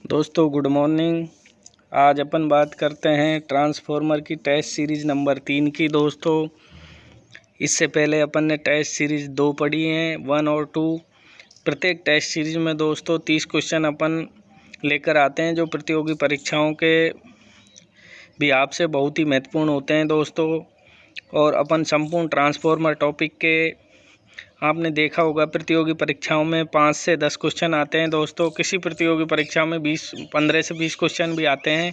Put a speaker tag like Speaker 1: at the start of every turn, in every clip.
Speaker 1: दोस्तों good morning. आज अपन बात करते हैं ट्रांसफॉर्मर की टेस्ट सीरीज़ नंबर 3 की। दोस्तों इससे पहले अपन ने टेस्ट सीरीज़ 2 पढ़ी हैं, 1 और 2। प्रत्येक टेस्ट सीरीज़ में दोस्तों 30 क्वेश्चन अपन लेकर आते हैं जो प्रतियोगी परीक्षाओं के भी आपसे बहुत ही महत्वपूर्ण होते हैं दोस्तों। और अपन संपूर्ण ट्रांसफॉर्मर टॉपिक के आपने देखा होगा प्रतियोगी परीक्षाओं में 5 से 10 क्वेश्चन आते हैं दोस्तों। किसी प्रतियोगी परीक्षा में 15 से 20 क्वेश्चन भी आते हैं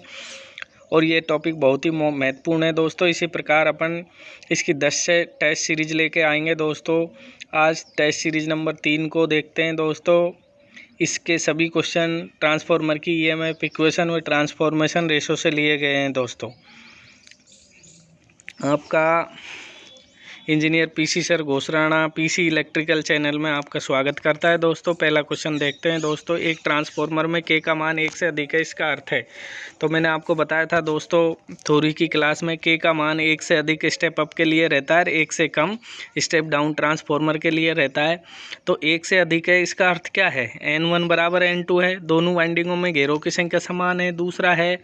Speaker 1: और ये टॉपिक बहुत ही महत्वपूर्ण है दोस्तों। इसी प्रकार अपन इसकी 10 से टेस्ट सीरीज लेके आएंगे दोस्तों। आज टेस्ट सीरीज नंबर 3 को देखते हैं दोस्तों। इसके सभी क्वेश्चन ट्रांसफॉर्मर की ईएमएफ इक्वेशन व ट्रांसफॉर्मेशन रेशो से लिए गए हैं दोस्तों। आपका engineer PC sir Ghosrana PC electrical channel में आपका स्वागत करता है दोस्तों। पहला क्वेश्चन देखते हैं दोस्तों। एक ट्रांसफॉर्मर में के का मान 1 से अधिक है, इसका अर्थ है। तो मैंने आपको बताया था दोस्तों थ्योरी की क्लास में के का मान 1 से अधिक स्टेप अप के लिए रहता है, 1 से कम स्टेप डाउन ट्रांसफॉर्मर के लिए रहता है। तो 1 से अधिक है, इसका अर्थ क्या है? N1 बराबर N2 है, दोनों वाइंडिंगों में घेरों की संख्या समान है। दूसरा है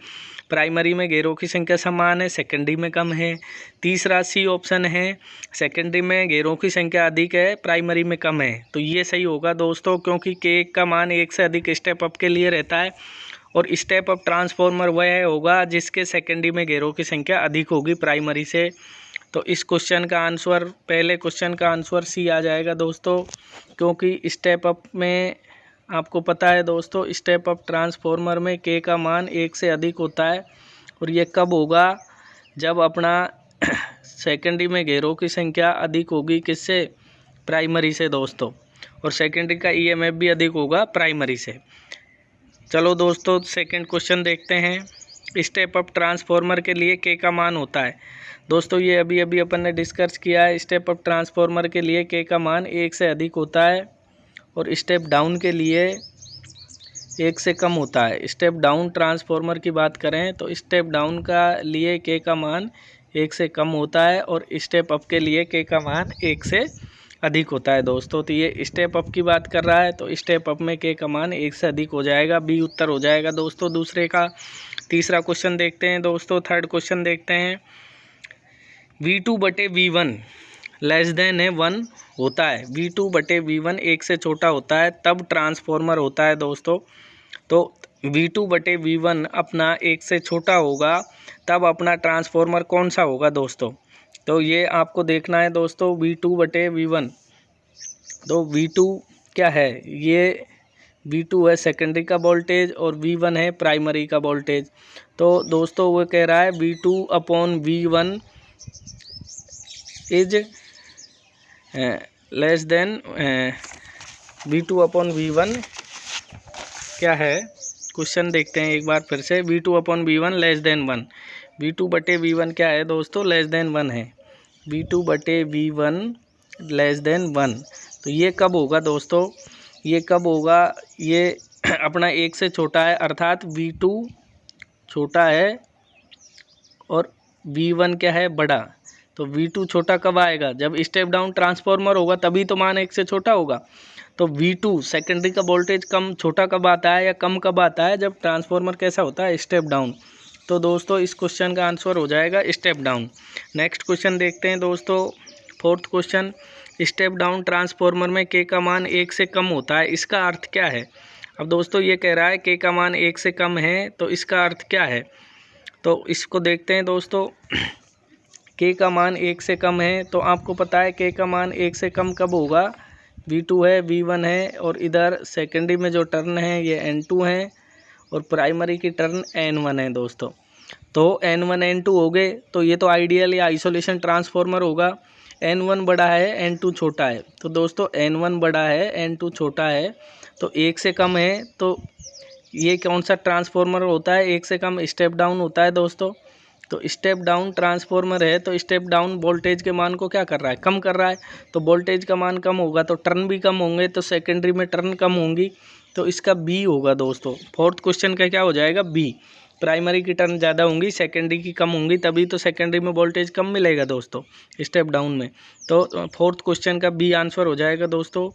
Speaker 1: प्राइमरी में घेरों की संख्या समान है, सेकेंडरी में कम है। तीसरा सी ऑप्शन है, सेकेंडरी में घेरों की संख्या अधिक है, प्राइमरी में कम है। तो ये सही होगा दोस्तों, क्योंकि के का मान 1 से अधिक स्टेप अप के लिए रहता है और स्टेप अप ट्रांसफॉर्मर वह होगा जिसके सेकेंडरी में घेरों की संख्या अधिक होगी प्राइमरी से। तो इस क्वेश्चन का आंसर, पहले क्वेश्चन का आंसर सी आ जाएगा दोस्तों, क्योंकि स्टेप अप में आपको पता है दोस्तों स्टेप अप ट्रांसफॉर्मर में के का मान 1 से अधिक होता है। और ये कब होगा? जब अपना सेकेंडरी में घेरों की संख्या अधिक होगी, किससे? प्राइमरी से दोस्तों। और सेकेंडरी का ईएमएफ भी अधिक होगा प्राइमरी से। चलो दोस्तों सेकंड क्वेश्चन देखते हैं। स्टेप अप ट्रांसफॉर्मर के लिए के का मान होता है दोस्तों, ये अभी अभी अपन ने डिस्कस किया है। स्टेप अप ट्रांसफॉर्मर के लिए के का मान 1 से अधिक होता है और स्टेप डाउन के लिए 1 से कम होता है। स्टेप डाउन ट्रांसफॉर्मर की बात करें तो स्टेप डाउन का लिए के का मान 1 से कम होता है और स्टेप अप के लिए के का मान 1 से अधिक होता है दोस्तों। तो ये स्टेप अप की बात कर रहा है तो स्टेप अप में के का मान 1 से अधिक हो जाएगा, बी उत्तर हो जाएगा दोस्तों दूसरे का। तीसरा क्वेश्चन देखते हैं दोस्तों, थर्ड क्वेश्चन देखते हैं। V2/V1 लेस देन है 1 होता है, V2/V1 1 से छोटा होता है तब ट्रांसफॉर्मर होता है दोस्तों। तो V2/V1 अपना 1 से छोटा होगा तब अपना ट्रांसफॉर्मर कौन सा होगा दोस्तों? तो ये आपको देखना है दोस्तों V2/V1। तो V2 क्या है? ये V2 है सेकेंडरी का वोल्टेज और V1 है प्राइमरी का वोल्टेज। तो दोस्तों वो कह रहा है V2/V1 is less than V2/V1 क्या है? क्वेश्चन देखते हैं एक बार फिर से। V2/V1 less than 1। V2/V1 क्या है दोस्तों? लेस देन 1 है। V2/V1 less than 1। तो ये कब होगा दोस्तों? ये कब होगा? ये अपना 1 से छोटा है, अर्थात V2 छोटा है और V1 क्या है? बड़ा। तो V2 छोटा कब आएगा? जब स्टेप डाउन ट्रांसफॉर्मर होगा तभी तो मान 1 से छोटा होगा। तो V2 सेकेंडरी का वोल्टेज कम छोटा कब आता है या कम कब आता है? जब ट्रांसफॉर्मर कैसा होता है? Step down. तो दोस्तों इस क्वेश्चन का आंसर हो जाएगा स्टेप डाउन। नेक्स्ट क्वेश्चन देखते हैं दोस्तों, fourth question. Step down transformer में के का मान 1 से कम होता है, इसका अर्थ क्या है? अब दोस्तों ये कह रहा है के का मान 1 से कम है, तो इसका अर्थ क्या है? तो इसको देखते हैं दोस्तों। के का मान 1 से कम है तो आपको पता है के का मान 1 से कम कब होगा? V2 है, V1 है और इधर सेकेंडरी में जो टर्न है ये N2 है और प्राइमरी की टर्न N1 है दोस्तों। तो N1 N2 हो गए तो ये तो आइडियल या आइसोलेशन ट्रांसफॉर्मर होगा। N1 बड़ा है, N2 छोटा है। तो दोस्तों N1 बड़ा है, N2 छोटा है, तो 1 से कम है। तो ये कौन सा ट्रांसफॉर्मर होता है? 1 से कम स्टेप डाउन होता है दोस्तों। तो स्टेप डाउन ट्रांसफॉर्मर है तो स्टेप डाउन वोल्टेज के मान को क्या कर रहा है? कम कर रहा है। तो वोल्टेज का मान कम होगा तो टर्न भी कम होंगे, तो सेकेंडरी में टर्न कम होंगी, तो इसका बी होगा दोस्तों। फोर्थ क्वेश्चन का क्या हो जाएगा? बी। प्राइमरी की टर्न ज़्यादा होंगी, सेकेंडरी की कम होंगी, तभी तो सेकेंडरी में वोल्टेज कम मिलेगा दोस्तों स्टेप डाउन में। तो फोर्थ क्वेश्चन का बी आंसर हो जाएगा दोस्तों।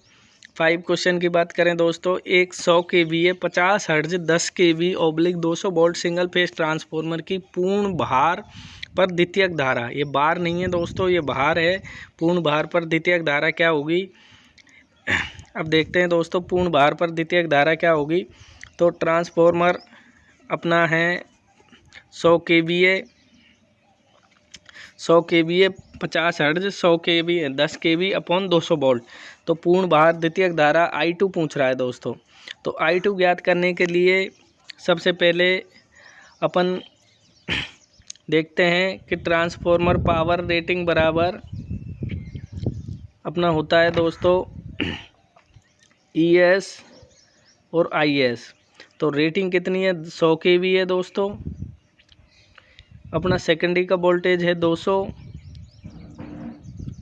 Speaker 1: 5 क्वेश्चन की बात करें दोस्तों, एक 100 kVA 50 hertz 10 kV oblique 200 volt single phase transformer की पूर्ण भार पर द्वितीयक धारा, ये बार नहीं है दोस्तों, ये भार है, पूर्ण भार पर द्वितीयक धारा क्या होगी। अब देखते हैं दोस्तों पूर्ण भार पर द्वितीयक धारा क्या होगी। तो ट्रांसफॉर्मर अपना है 100 kVA 50 hertz 100 kV 10 kV upon 200 volt. तो पूर्ण भार द्वितीयक धारा I2 पूछ रहा है दोस्तों। तो I2 ज्ञात करने के लिए सबसे पहले अपन देखते हैं कि ट्रांसफॉर्मर पावर रेटिंग बराबर अपना होता है दोस्तों ES और IS। तो रेटिंग कितनी है 100 kV है दोस्तों, अपना सेकेंडरी का वोल्टेज है 200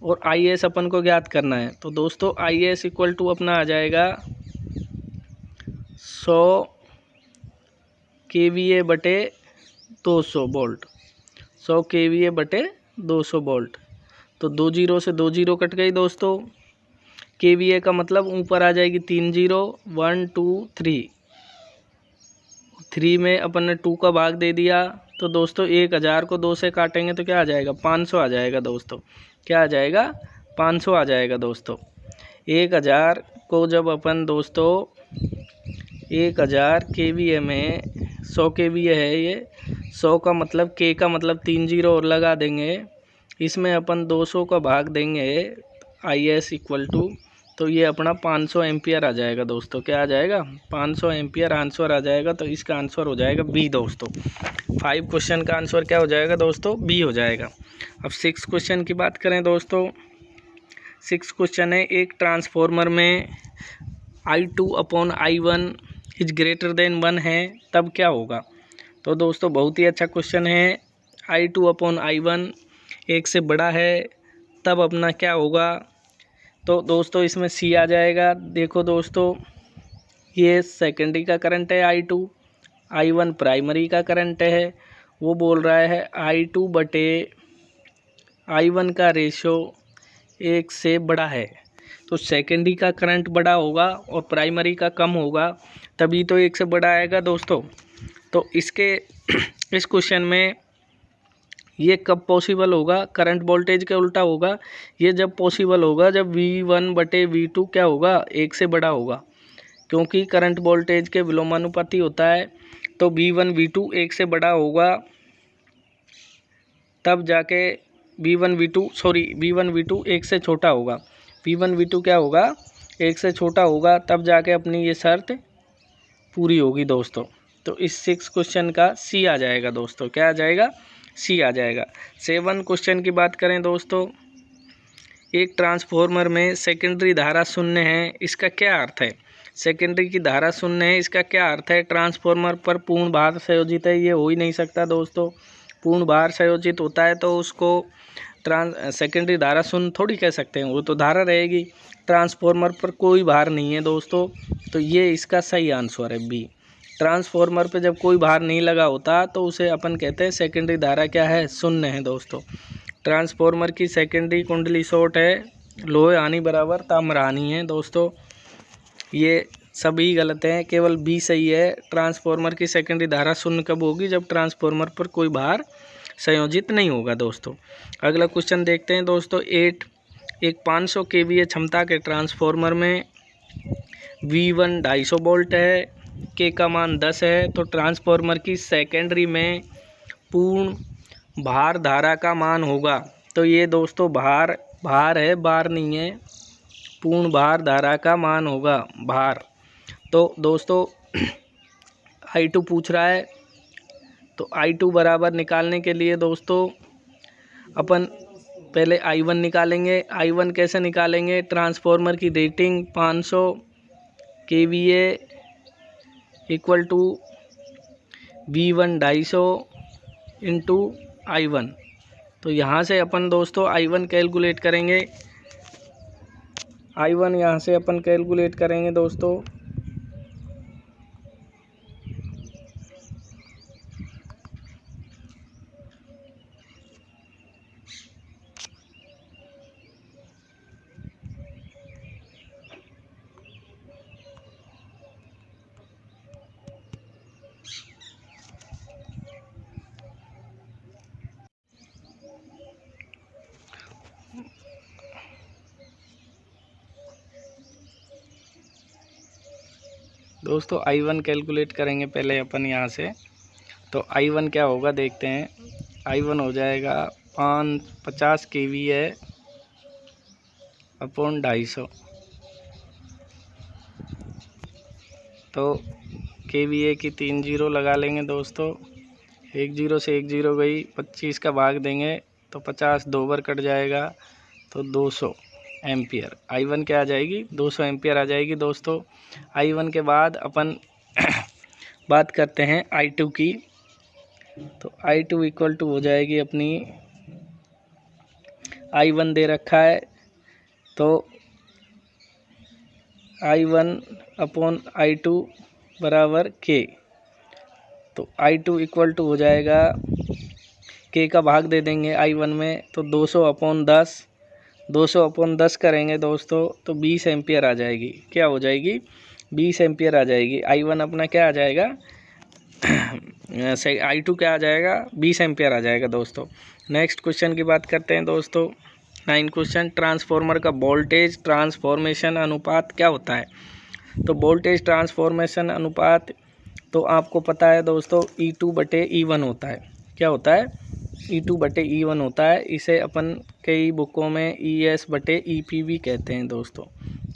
Speaker 1: और IS अपन को ज्ञात करना है। तो दोस्तों IS इक्वल टू अपना आ जाएगा 100 kVA बटे 200 वोल्ट, 100 kVA बटे 200 वोल्ट। तो 2 जीरो से 2 जीरो कट गई दोस्तों। kVA का मतलब ऊपर आ जाएगी 3 जीरो 1 2 3 में अपन ने 2 का भाग दे दिया। तो दोस्तों 1000 को 2 से काटेंगे तो क्या आ जाएगा 500 आ जाएगा दोस्तों। क्या आ जाएगा 500 आ जाएगा दोस्तों। 1000 को जब अपन दोस्तों 1000 kVA में 100 kVA है ये, 100 का मतलब K का मतलब 3 जीरो और लगा देंगे, इसमें अपन 200 का भाग देंगे IS इक्वल टू, तो ये अपना 500 एम्पियर आ जाएगा दोस्तों। क्या आ जाएगा 500 एम्पियर आंसर आ जाएगा। तो इसका आंसर हो जाएगा बी दोस्तों। 5 क्वेश्चन का आंसर क्या हो जाएगा दोस्तों बी हो जाएगा। अब 6 क्वेश्चन की बात करें दोस्तों, 6 क्वेश्चन है एक ट्रांसफॉर्मर में I2 upon I1 is greater than 1 है तब क्या होगा। तो दोस्तों बहुत ही अच्छा क्वेश्चन है। I2 अपॉन I1 एक से बड़ा है तब अपना क्या होगा। तो दोस्तों इसमें सी आ जाएगा। देखो दोस्तों ये सेकेंडरी का करंट है I2, I1 प्राइमरी का करंट है। वो बोल रहा है I2 बटे I1 का रेशो 1 से बड़ा है। तो सेकेंडरी का करंट बड़ा होगा और प्राइमरी का कम होगा, तभी तो 1 से बड़ा आएगा दोस्तों। तो इसके इस क्वेश्चन में ये कब पॉसिबल होगा, करंट वोल्टेज के उल्टा होगा। ये जब पॉसिबल होगा जब V1 बटे V2 क्या होगा 1 से बड़ा होगा, क्योंकि करंट वोल्टेज के विलोमानुपाती होता है। तो V1 V2 1 से बड़ा होगा तब जाके V1 V2 1 से छोटा होगा। V1 V2 क्या होगा 1 से छोटा होगा तब जाके अपनी ये शर्त पूरी होगी दोस्तों। तो इस 6 क्वेश्चन का सी आ जाएगा दोस्तों। क्या आ जाएगा सी आ जाएगा। 7 क्वेश्चन की बात करें दोस्तों, एक ट्रांसफॉर्मर में सेकेंडरी धारा शून्य है, इसका क्या अर्थ है। सेकेंडरी की धारा शून्य है, इसका क्या अर्थ है। ट्रांसफॉर्मर पर पूर्ण भार संयोजित है, ये हो ही नहीं सकता दोस्तों। पूर्ण भार संयोजित होता है तो उसको सेकेंडरी धारा शून्य थोड़ी कह सकते हैं, वो तो धारा रहेगी। ट्रांसफॉर्मर पर कोई भार नहीं है दोस्तों, तो ये इसका सही आंसर है बी। ट्रांसफॉर्मर पे जब कोई भार नहीं लगा होता तो उसे अपन कहते हैं सेकेंडरी धारा क्या है शून्य है दोस्तों। ट्रांसफॉर्मर की सेकेंडरी कुंडली शॉर्ट है, लोहे हानि बराबर ताम्र हानि है दोस्तों। ये सभी गलत हैं, केवल बी सही है। ट्रांसफॉर्मर की सेकेंडरी धारा शून्य कब होगी, जब ट्रांसफॉर्मर पर कोई भार संयोजित नहीं होगा दोस्तों। अगला क्वेश्चन देखते हैं दोस्तों। एक 500 kVA क्षमता के ट्रांसफॉर्मर में V1 250 वोल्ट है, के का मान 10 है। तो ट्रांसफॉर्मर की सेकेंडरी में पूर्ण भार धारा का मान होगा। तो ये दोस्तों भार है, बार नहीं है, पूर्ण भार धारा का मान होगा भार। तो दोस्तों I2 पूछ रहा है, तो I2 बराबर निकालने के लिए दोस्तों अपन पहले I1 निकालेंगे। I1 कैसे निकालेंगे, ट्रांसफॉर्मर की rating 500 kVA equal to V1 250 into I1। तो यहाँ से अपन दोस्तों I1 कैलकुलेट करेंगे। I1 यहाँ से अपन कैलकुलेट करेंगे दोस्तों। दोस्तों I1 कैलकुलेट करेंगे पहले अपन यहाँ से। तो I1 क्या होगा देखते हैं। I1 हो जाएगा 50 kVA अपॉन 250। तो kVA की 3 जीरो लगा लेंगे दोस्तों। एक जीरो से एक जीरो गई, 25 का भाग देंगे तो 50 दो बार कट जाएगा, तो 200 एम्पियर। I1 क्या आ जाएगी, 200 एम्पियर आ जाएगी दोस्तों। I1 के बाद अपन बात करते हैं I2 की। तो I2 इक्वल टू हो जाएगी अपनी, I1 दे रखा है तो I1 अपॉन I2 बराबर K। तो I2 इक्वल टू हो जाएगा, K का भाग दे देंगे I1 में, तो 200 अपॉन 10, 200 अपॉन 10 करेंगे दोस्तों तो 20 एम्पियर आ जाएगी। क्या हो जाएगी, 20 एम्पियर आ जाएगी। I1 अपना क्या आ जाएगा I2 क्या आ जाएगा, 20 एम्पियर आ जाएगा दोस्तों। नेक्स्ट क्वेश्चन की बात करते हैं दोस्तों। 9 क्वेश्चन, ट्रांसफॉर्मर का वोल्टेज ट्रांसफॉर्मेशन अनुपात क्या होता है। तो वोल्टेज ट्रांसफॉर्मेशन अनुपात तो आपको पता है दोस्तों, E2/E1 होता है। क्या होता है, E2/E1 होता है। इसे अपन कई बुकों में ES/EP भी कहते हैं दोस्तों।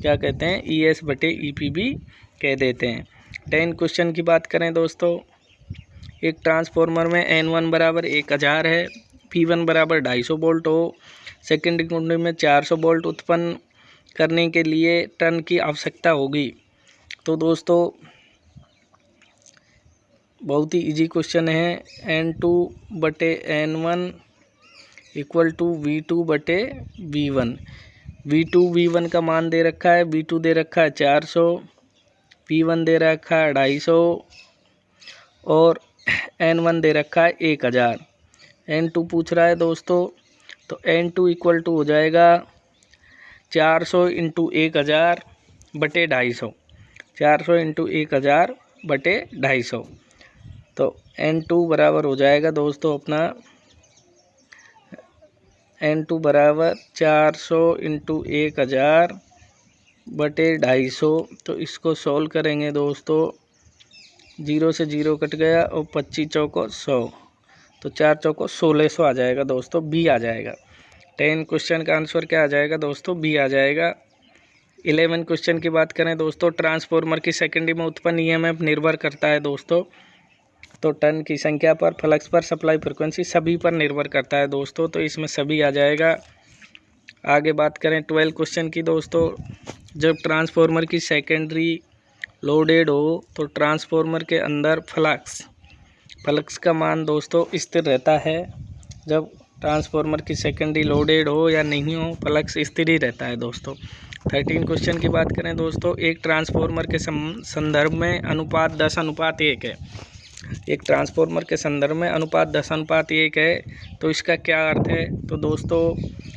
Speaker 1: क्या कहते हैं, ES/EP भी कह देते हैं। 10 क्वेश्चन की बात करें दोस्तों। एक ट्रांसफॉर्मर में N1 बराबर 1000 है, P1 बराबर 250 वोल्ट हो, सेकेंडरी कुंडली में 400 वोल्ट उत्पन्न करने के लिए टर्न की आवश्यकता होगी। तो दोस्तों बहुत ही इजी क्वेश्चन है। N2/N1 equal to V2/V1। V2 का मान दे रखा है, V2 दे रखा है 400, P1 दे रखा है 250 और N1 दे रखा है 1000। N2 पूछ रहा है दोस्तों, तो N2 इक्वल टू हो जाएगा 400 इंटू 1000/250। 400 इंटू 1000/250। तो N2 बराबर हो जाएगा दोस्तों अपना, N2 बराबर 400 इंटू 1000/250। तो इसको सॉल्व करेंगे दोस्तों, 0 से 0 कट गया और 25 चौको 100, तो 4 चौको 1600 आ जाएगा दोस्तों, B आ जाएगा। 10 क्वेश्चन का आंसर क्या आ जाएगा दोस्तों, B आ जाएगा। 11 क्वेश्चन की बात करें दोस्तों। ट्रांसफॉर्मर की सेकेंडरी में उत्पन्न EMF निर्भर करता है दोस्तों। तो टर्न की संख्या पर, फ्लक्स पर, सप्लाई फ्रिक्वेंसी सभी पर निर्भर करता है दोस्तों। तो इसमें सभी आ जाएगा। आगे बात करें 12 क्वेश्चन की दोस्तों। जब ट्रांसफॉर्मर की सेकेंडरी लोडेड हो तो ट्रांसफॉर्मर के अंदर फ्लक्स का मान दोस्तों स्थिर रहता है। जब ट्रांसफॉर्मर की सेकेंडरी लोडेड हो या नहीं हो, फ्लक्स स्थिर ही रहता है दोस्तों। 13 क्वेश्चन की बात करें दोस्तों। एक ट्रांसफॉर्मर के संदर्भ में अनुपात 10:1 है। एक ट्रांसफॉर्मर के संदर्भ में अनुपात 10:1 है। तो इसका क्या अर्थ है, तो दोस्तों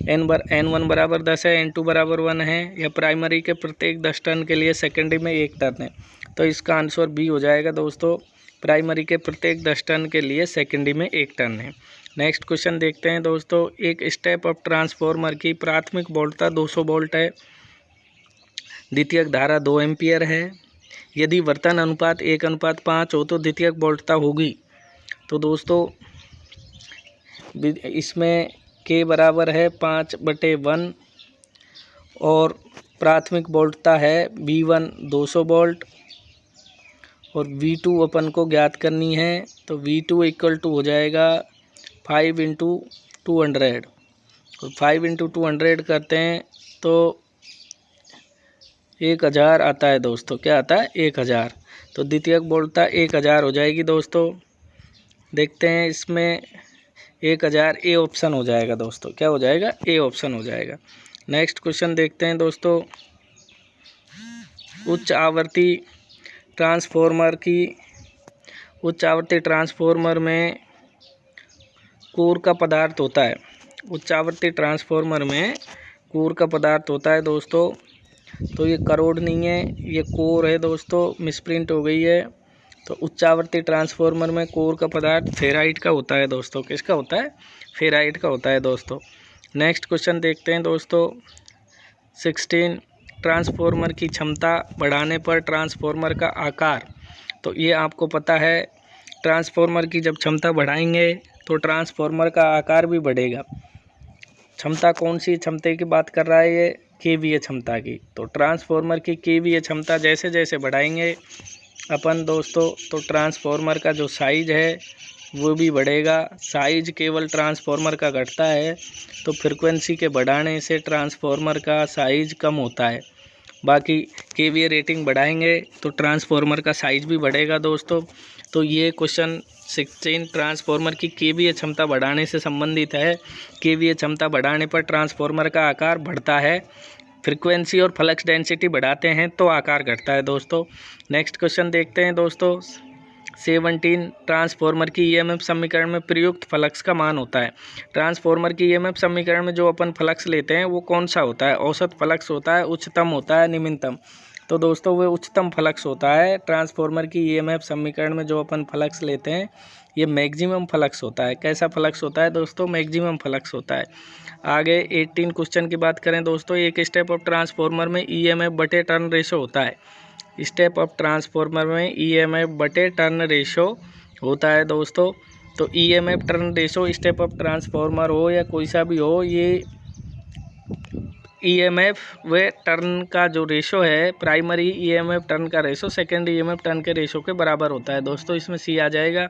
Speaker 1: N1 बराबर 10 है, N2 बराबर 1 है, या प्राइमरी के प्रत्येक 10 टर्न के लिए सेकेंडरी में 1 टर्न है। तो इसका आंसर B हो जाएगा दोस्तों, प्राइमरी के प्रत्येक 10 टर्न के लिए सेकेंडरी में 1 टर्न है। नेक्स्ट क्वेश्चन देखते हैं दोस्तों। एक स्टेप अप ट्रांसफॉर्मर की प्राथमिक वोल्टता 200 वोल्ट है, द्वितीयक धारा 2 एम्पियर है। यदि वर्तन अनुपात 1:5 हो तो द्वितीयक वोल्टता होगी। तो दोस्तों इसमें K बराबर है 5/1 और प्राथमिक वोल्टता है V1 200 वोल्ट और V2 अपन को ज्ञात करनी है। तो V2 इक्वल टू हो जाएगा 5 × 200 और 5 × 200 करते हैं तो 1000 आता है दोस्तों। क्या आता है, 1000। तो द्वितीयक वोल्टता 1000 हो जाएगी दोस्तों। देखते हैं इसमें 1000 A ऑप्शन हो जाएगा दोस्तों। क्या हो जाएगा, A ऑप्शन हो जाएगा। नेक्स्ट क्वेश्चन देखते हैं दोस्तों। उच्च आवृत्ति ट्रांसफॉर्मर में कोर का पदार्थ होता है। उच्च आवृत्ति ट्रांसफॉर्मर में कोर का पदार्थ होता है दोस्तों। तो ये करोड़ नहीं है, ये कोर है दोस्तों, मिसप्रिंट हो गई है। तो उच्च आवृत्ति ट्रांसफॉर्मर में कोर का पदार्थ फेराइट का होता है दोस्तों। किसका होता है, फेराइट का होता है दोस्तों। नेक्स्ट क्वेश्चन देखते हैं दोस्तों। 16 ट्रांसफॉर्मर की क्षमता बढ़ाने पर ट्रांसफॉर्मर का आकार, तो ये आपको पता है ट्रांसफॉर्मर की जब क्षमता बढ़ाएंगे तो ट्रांसफॉर्मर का आकार भी बढ़ेगा। क्षमता कौन सी क्षमता की बात कर रहा है ये? केवीए क्षमता की। तो ट्रांसफॉर्मर की केवीए क्षमता जैसे जैसे बढ़ाएंगे अपन दोस्तों तो ट्रांसफॉर्मर का जो साइज है वो भी बढ़ेगा। साइज केवल ट्रांसफॉर्मर का घटता है तो फ्रीक्वेंसी के बढ़ाने से ट्रांसफॉर्मर का साइज कम होता है। बाकी केवीए रेटिंग बढ़ाएंगे तो ट्रांसफॉर्मर का साइज भी बढ़ेगा दोस्तों। तो ये क्वेश्चन 16 ट्रांसफॉर्मर की केवीए क्षमता बढ़ाने से संबंधित है। केवीए क्षमता बढ़ाने पर ट्रांसफॉर्मर का आकार बढ़ता है, फ्रीक्वेंसी और फ्लक्स डेंसिटी बढ़ाते हैं तो आकार घटता है दोस्तों। नेक्स्ट क्वेश्चन देखते हैं दोस्तों 17 ट्रांसफॉर्मर की ईएमएफ समीकरण में प्रयुक्त फ्लक्स का मान होता है। ट्रांसफॉर्मर की ईएमएफ समीकरण में जो अपन फ्लक्स लेते हैं वो कौन सा होता है? औसत फ्लक्स होता है, उच्चतम होता है, निम्नतम? तो दोस्तों वो उच्चतम फ्लक्स होता है। ट्रांसफॉर्मर की ईएमएफ समीकरण में जो अपन फ्लक्स लेते हैं ये मैक्सिमम फ्लक्स होता है। कैसा फ्लक्स होता है दोस्तों? मैक्सिमम फ्लक्स होता है। आगे 18 क्वेश्चन की बात करें दोस्तों, एक स्टेप ऑफ ट्रांसफॉर्मर में ईएमएफ बटे टर्न रेशो होता है। स्टेप ऑफ ट्रांसफॉर्मर में ईएमएफ बटे टर्न रेशो होता है दोस्तों। तो EMF turn ratio step of transformer हो या कोई सा भी हो, ये ईएमएफ व टर्न का जो रेशो है, प्राइमरी ईएमएफ टर्न का रेशो सेकेंडरी ईएमएफ टर्न के रेशो के बराबर होता है दोस्तों। इसमें सी आ जाएगा।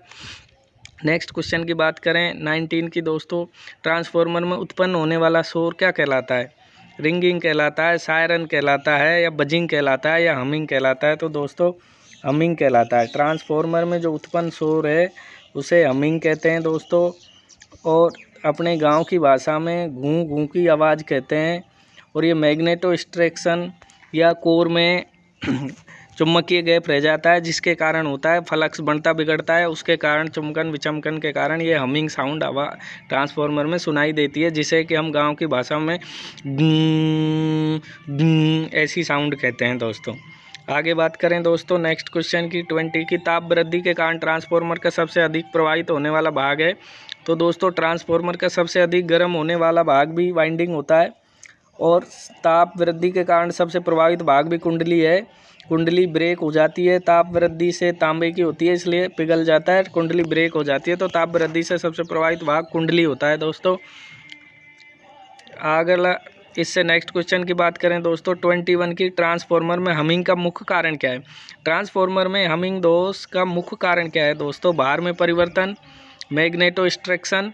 Speaker 1: नेक्स्ट क्वेश्चन की बात करें 19 की दोस्तों, ट्रांसफॉर्मर में उत्पन्न होने वाला शोर क्या कहलाता है? रिंगिंग कहलाता है, सायरन कहलाता है, या बजिंग कहलाता है, या हमिंग कहलाता है? तो दोस्तों हमिंग कहलाता है। ट्रांसफॉर्मर में जो उत्पन्न शोर है उसे हमिंग कहते हैं दोस्तों। और अपने गांव की भाषा में गूं गूं की आवाज़ कहते हैं। और ये मैग्नेटो स्ट्रैक्शन या कोर में चुंबकीय गैप रह जाता है जिसके कारण होता है फ्लक्स बढ़ता बिगड़ता है, उसके कारण चुंबकन विचंबकन के कारण ये हमिंग साउंड ट्रांसफॉर्मर में सुनाई देती है, जिसे कि हम गांव की भाषा में ऐसी साउंड कहते हैं दोस्तों। आगे बात करें दोस्तों नेक्स्ट क्वेश्चन की 20 की, ताप वृद्धि के कारण ट्रांसफॉर्मर का सबसे अधिक प्रभावित होने वाला भाग है। तो दोस्तों ट्रांसफॉर्मर का सबसे अधिक गर्म होने वाला भाग भी वाइंडिंग होता है और ताप वृद्धि के कारण सबसे प्रभावित भाग भी कुंडली है। कुंडली ब्रेक हो जाती है, ताप वृद्धि से तांबे की होती है इसलिए पिघल जाता है, कुंडली ब्रेक हो जाती है। तो ताप वृद्धि से सबसे प्रभावित भाग कुंडली होता है दोस्तों। अगला इससे नेक्स्ट क्वेश्चन की बात करें दोस्तों 21 की, ट्रांसफॉर्मर में हमिंग का मुख्य कारण क्या है? ट्रांसफॉर्मर में हमिंग दोष का मुख्य कारण क्या है दोस्तों? भार में परिवर्तन, मैग्नेटो स्ट्रैक्शन,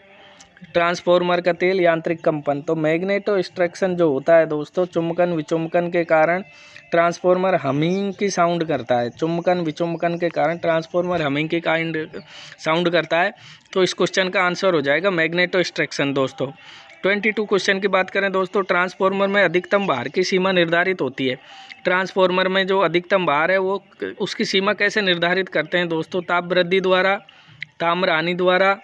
Speaker 1: ट्रांसफॉर्मर का तेल, यांत्रिक कंपन। तो मैग्नेटो स्ट्रैक्शन जो होता है दोस्तों, चुंबकन विचुंबकन के कारण ट्रांसफॉर्मर हमिंग की साउंड करता है। चुंबकन विचुंबकन के कारण ट्रांसफॉर्मर हमिंग की साउंड करता है। तो इस क्वेश्चन का आंसर हो जाएगा मैग्नेटो स्ट्रैक्शन दोस्तों। 22 क्वेश्चन की बात करें दोस्तों, ट्रांसफॉर्मर में अधिकतम भार की सीमा निर्धारित होती है। ट्रांसफॉर्मर में जो अधिकतम भार है वो उसकी सीमा कैसे निर्धारित करते हैं दोस्तों? ताप वृद्धि द्वारा, ताम्र हानि द्वारा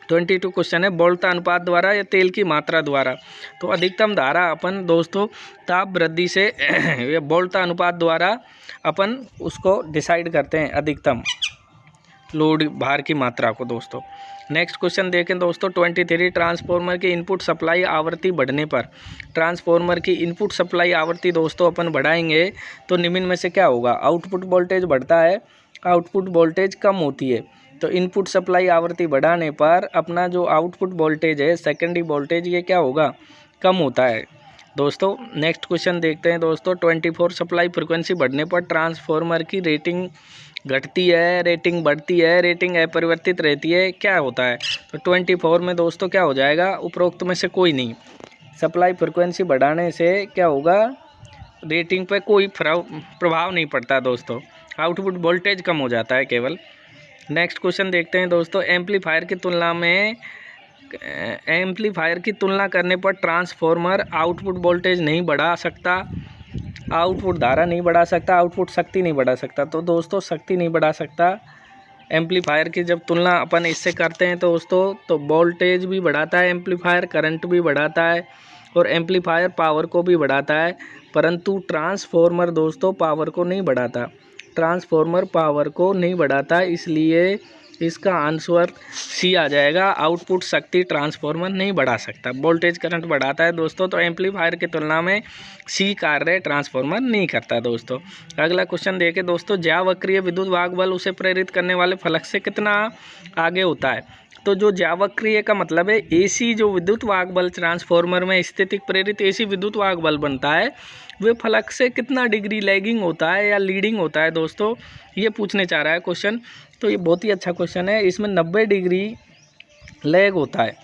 Speaker 1: 22 क्वेश्चन है, बोल्टा अनुपात द्वारा या तेल की मात्रा द्वारा। तो अधिकतम धारा अपन दोस्तों ताप वृद्धि से या बोल्टा अनुपात द्वारा अपन उसको डिसाइड करते हैं, अधिकतम लोड भार की मात्रा को दोस्तों। नेक्स्ट क्वेश्चन देखें दोस्तों 23, ट्रांसफॉर्मर की इनपुट सप्लाई आवृत्ति बढ़ने पर, ट्रांसफॉर्मर की इनपुट सप्लाई आवृत्ति दोस्तों अपन बढ़ाएंगे तो निम्न में से क्या होगा? आउटपुट वोल्टेज बढ़ता है, आउटपुट वोल्टेज कम होती है। तो इनपुट सप्लाई आवृत्ति बढ़ाने पर अपना जो आउटपुट वोल्टेज है, सेकेंडरी वोल्टेज, ये क्या होगा? कम होता है दोस्तों। नेक्स्ट क्वेश्चन देखते हैं दोस्तों 24, सप्लाई फ्रिक्वेंसी बढ़ने पर ट्रांसफॉर्मर की रेटिंग घटती है, रेटिंग बढ़ती है, रेटिंग अपरिवर्तित रहती है, क्या होता है? तो 24 में दोस्तों क्या हो जाएगा? उपरोक्त में से कोई नहीं। सप्लाई फ्रिक्वेंसी बढ़ाने से क्या होगा? रेटिंग पे कोई प्रभाव नहीं पड़ता दोस्तों, आउटपुट वोल्टेज कम हो जाता है केवल। नेक्स्ट क्वेश्चन देखते हैं दोस्तों, एम्पलीफायर की तुलना करने पर ट्रांसफॉर्मर आउटपुट वोल्टेज नहीं बढ़ा सकता, आउटपुट धारा नहीं बढ़ा सकता, आउटपुट शक्ति नहीं बढ़ा सकता। तो दोस्तों शक्ति नहीं बढ़ा सकता। एम्पलीफायर की जब तुलना अपन इससे करते हैं दोस्तों तो वोल्टेज भी बढ़ाता है एम्पलीफायर, करंट भी बढ़ाता है और एम्पलीफायर पावर को भी बढ़ाता है, परंतु ट्रांसफॉर्मर दोस्तों पावर को नहीं बढ़ाता। ट्रांसफॉर्मर पावर को नहीं बढ़ाता, इसलिए इसका आंसर सी आ जाएगा। आउटपुट शक्ति ट्रांसफार्मर नहीं बढ़ा सकता, वोल्टेज करंट बढ़ाता है दोस्तों, तो एम्पलीफायर की तुलना में सी कार्य ट्रांसफार्मर नहीं करता दोस्तों। अगला क्वेश्चन देखें दोस्तों, ज्यावक्रीय विद्युत वाहक बल उसे प्रेरित करने वाले फलक से कितना आगे होता है। तो जो ज्यावक्रीय का मतलब है एसी जो विद्युत वाहक बल ट्रांसफार्मर में स्थितिक प्रेरित एसी विद्युत वाहक बल बनता है, वे फलक से कितना डिग्री लैगिंग होता है या लीडिंग होता है दोस्तों, ये पूछने चाह रहा है क्वेश्चन। तो ये बहुत ही अच्छा क्वेश्चन है। इसमें 90 डिग्री लैग होता है,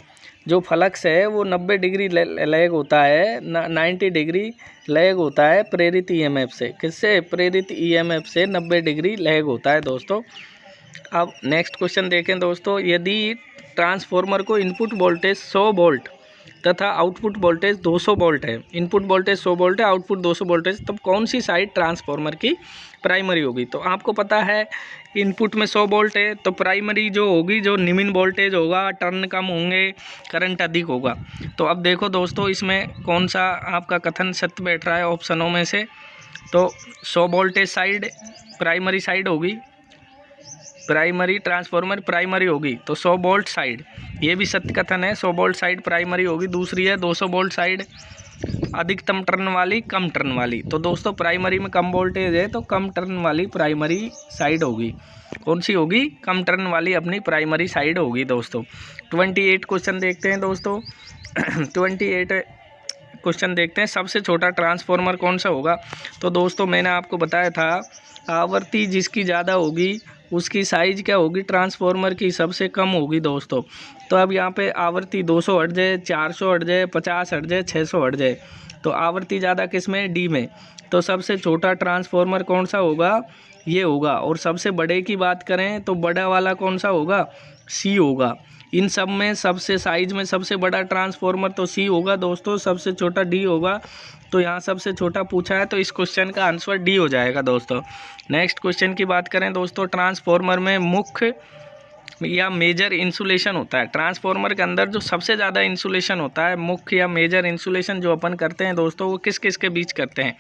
Speaker 1: जो फलक्स है वो 90 डिग्री लैग होता है, 90 डिग्री लैग होता है प्रेरित ईएमएफ से। किससे? प्रेरित ईएमएफ से 90 डिग्री लैग होता है दोस्तों। अब नेक्स्ट क्वेश्चन देखें दोस्तों, यदि ट्रांसफार्मर को इनपुट वोल्टेज 100 वोल्ट तथा आउटपुट वोल्टेज 200 वोल्ट है, इनपुट वोल्टेज 100 वोल्ट है, आउटपुट 200 वोल्टेज, तब कौन सी साइड ट्रांसफार्मर की प्राइमरी होगी। तो आपको पता है इनपुट में 100 वोल्ट है, तो प्राइमरी जो होगी, जो निम्न वोल्टेज होगा, टर्न कम होंगे, करंट अधिक होगा। तो अब देखो दोस्तों, इसमें कौन सा आपका कथन सत्य बैठ रहा है ऑप्शनों में से। तो 100 वोल्टेज साइड प्राइमरी साइड होगी, प्राइमरी ट्रांसफार्मर प्राइमरी होगी, तो 100 वोल्ट साइड, ये भी सत्य कथन है, 100 वोल्ट साइड प्राइमरी होगी। दूसरी है 200 वोल्ट साइड, अधिकतम टर्न वाली, कम टर्न वाली। तो दोस्तों प्राइमरी में कम वोल्टेज है, तो कम टर्न वाली प्राइमरी साइड होगी। कौन सी होगी? कम टर्न वाली अपनी प्राइमरी साइड होगी दोस्तों। 28 क्वेश्चन देखते हैं दोस्तों। 28 क्वेश्चन देखते हैं, सबसे छोटा ट्रांसफार्मर कौन सा होगा। तो दोस्तों मैंने आपको बताया था, आवृत्ति जिसकी ज़्यादा होगी उसकी साइज क्या होगी ट्रांसफार्मर की, सबसे कम होगी दोस्तों। तो अब यहाँ पे आवृत्ति 200 हट जाए, 400 हट जाए, 50 हट जाए, 600 हट जाए, तो आवृत्ति ज़्यादा किस में? डी में। तो सबसे छोटा ट्रांसफार्मर कौन सा होगा? ये होगा। और सबसे बड़े की बात करें तो बड़ा वाला कौन सा होगा? सी होगा। इन सब में सबसे साइज में सबसे बड़ा ट्रांसफार्मर तो सी होगा दोस्तों, सबसे छोटा डी होगा। तो यहाँ सबसे छोटा पूछा है, तो इस क्वेश्चन का आंसर डी हो जाएगा दोस्तों। नेक्स्ट क्वेश्चन की बात करें दोस्तों, ट्रांसफार्मर में मुख्य या मेजर इंसुलेशन होता है। ट्रांसफार्मर के अंदर जो सबसे ज़्यादा इंसुलेशन होता है, मुख्य या मेजर इंसुलेशन जो अपन करते हैं दोस्तों, वो किस किस के बीच करते हैं?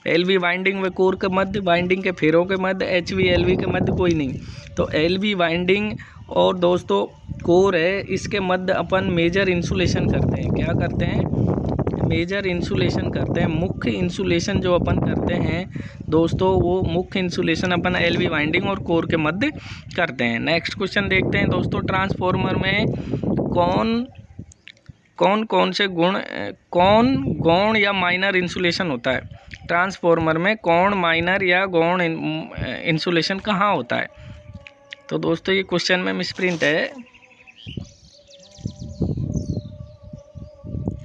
Speaker 1: एलवी वाइंडिंग व कोर के मध्य, वाइंडिंग के फेरों के मध्य, एचवी एलवी के मध्य कोई नहीं। तो एलवी वाइंडिंग और दोस्तों कोर है, इसके मध्य अपन मेजर इंसुलेशन करते हैं। क्या करते हैं? मेजर इंसुलेशन करते हैं। मुख्य इंसुलेशन जो अपन करते हैं दोस्तों, वो मुख्य इंसुलेशन अपन एलवी वाइंडिंग और कोर के मध्य करते हैं। नेक्स्ट क्वेश्चन देखते हैं दोस्तों, ट्रांसफार्मर में कौन से कौन गौण या माइनर इंसुलेशन होता है। ट्रांसफार्मर में कौन, माइनर या गौण इंसुलेशन कहाँ होता है। तो दोस्तों ये क्वेश्चन में मिसप्रिंट है,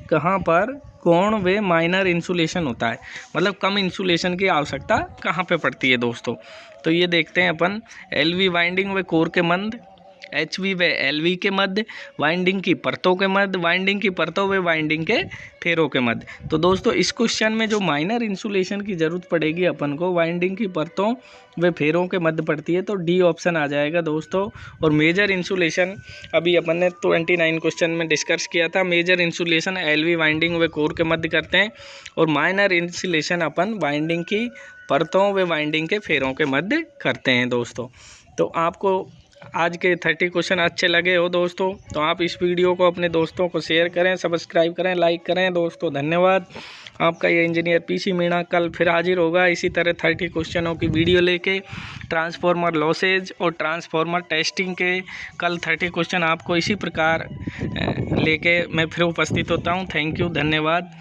Speaker 1: कहाँ पर गौण व माइनर इंसुलेशन होता है, मतलब कम इंसुलेशन की आवश्यकता कहाँ पे पड़ती है दोस्तों। तो ये देखते हैं अपन, एलवी वाइंडिंग व कोर के मध्य, एचवी व एलवी के मध्य, वाइंडिंग की परतों के मध्य, वाइंडिंग की परतों व वाइंडिंग के फेरों के मध्य। तो दोस्तों इस क्वेश्चन में जो माइनर इंसुलेशन की जरूरत पड़ेगी अपन को, वाइंडिंग की परतों व फेरों के मध्य पड़ती है, तो डी ऑप्शन आ जाएगा दोस्तों। और मेजर इंसुलेशन अभी अपन ने 29 क्वेश्चन में डिस्कस किया था। मेजर इंसुलेशन एलवी वाइंडिंग व कोर के मध्य करते हैं, और माइनर इंसुलेशन अपन वाइंडिंग की परतों व वाइंडिंग के फेरों के मध्य करते हैं दोस्तों। तो आपको आज के 30 क्वेश्चन अच्छे लगे हो दोस्तों, तो आप इस वीडियो को अपने दोस्तों को शेयर करें, सब्सक्राइब करें, लाइक करें दोस्तों। धन्यवाद। आपका ये इंजीनियर पीसी मीणा कल फिर हाजिर होगा इसी तरह 30 क्वेश्चनों की वीडियो लेके, ट्रांसफार्मर लॉसेज और ट्रांसफार्मर टेस्टिंग के कल 30 क्वेश्चन आपको इसी प्रकार लेके मैं फिर उपस्थित होता हूँ। थैंक यू, धन्यवाद।